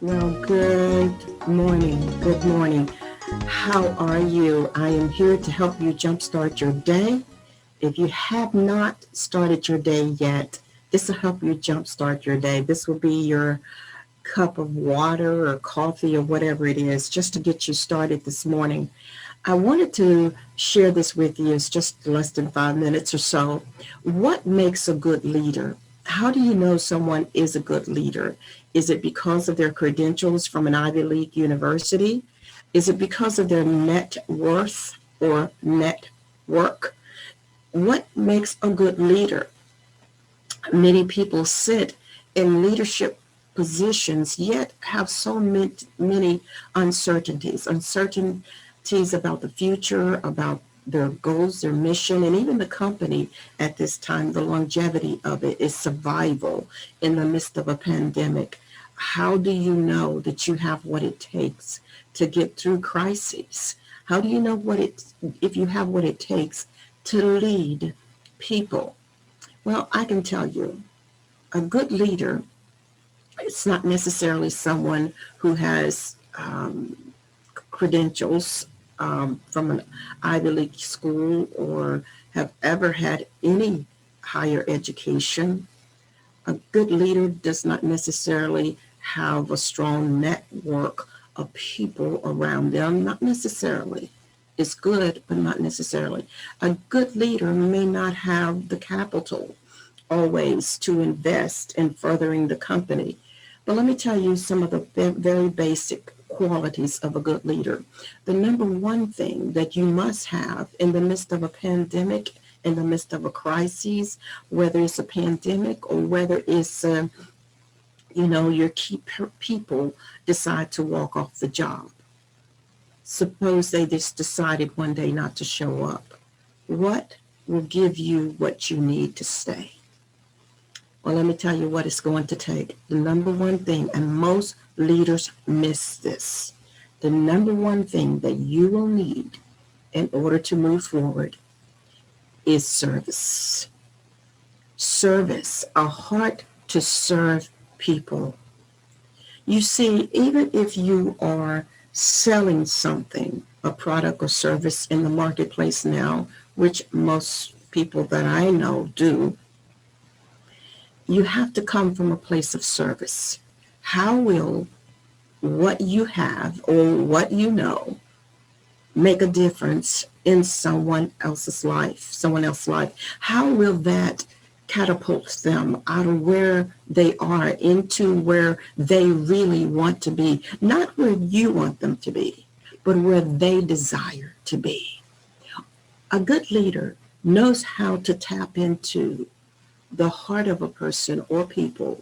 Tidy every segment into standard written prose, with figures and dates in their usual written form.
Well, good morning. Good morning. How are you? I am here to help you jumpstart your day. If you have not started your day yet, this will help you jumpstart your day. This will be your cup of water or coffee or whatever it is, just to get you started this morning. I wanted to share this with you. It's just less than 5 minutes or so. What makes a good leader? How do you know someone is a good leader? Is it because of their credentials from an Ivy League university? Is it because of their net worth or network? What makes a good leader? Many people sit in leadership positions yet have so many uncertainties about the future, about their goals, their mission, and even the company at this time. The longevity of it is survival in the midst of a pandemic. How do you know that you have what it takes to get through crises? How do you know if you have what it takes to lead people? Well, I can tell you, a good leader is not necessarily someone who has credentials from an Ivy League school or have ever had any higher education. A good leader does not necessarily have a strong network of people around them, not necessarily. It's good, but not necessarily. A good leader may not have the capital always to invest in furthering the company. But let me tell you some of the very basic qualities of a good leader. The number one thing that you must have in the midst of a pandemic, in the midst of a crisis, whether it's a pandemic or whether it's, your key people decide to walk off the job. Suppose they just decided one day not to show up. What will give you what you need to stay? Well, let me tell you what it's going to take. The number one thing, and most leaders miss this, the number one thing that you will need in order to move forward is service. Service, a heart to serve people. You see, even if you are selling something, a product or service in the marketplace now, which most people that I know do, you have to come from a place of service. How will what you have or what you know make a difference in someone else's life? How will that catapult them out of where they are into where they really want to be? Not where you want them to be, but where they desire to be. A good leader knows how to tap into the heart of a person or people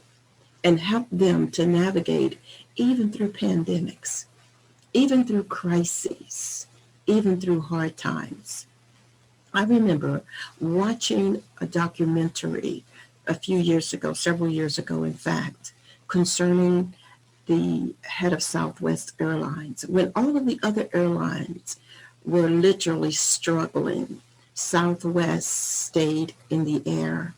and help them to navigate even through pandemics, even through crises, even through hard times. I remember watching a documentary a few years ago, several years ago, in fact, concerning the head of Southwest Airlines. When all of the other airlines were literally struggling, Southwest stayed in the air.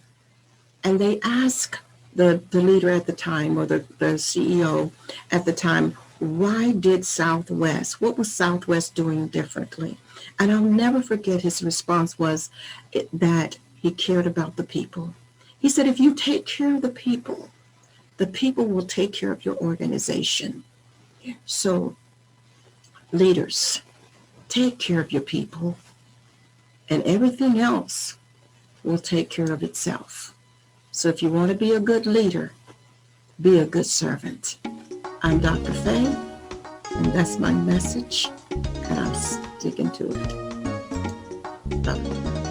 And they asked the leader at the time, or the CEO at the time, why did Southwest, what was Southwest doing differently? And I'll never forget his response was that he cared about the people. He said, if you take care of the people will take care of your organization. So, leaders, take care of your people, and everything else will take care of itself. So, if you want to be a good leader, be a good servant. I'm Dr. Faye, and that's my message, and I'm sticking to it. Bye.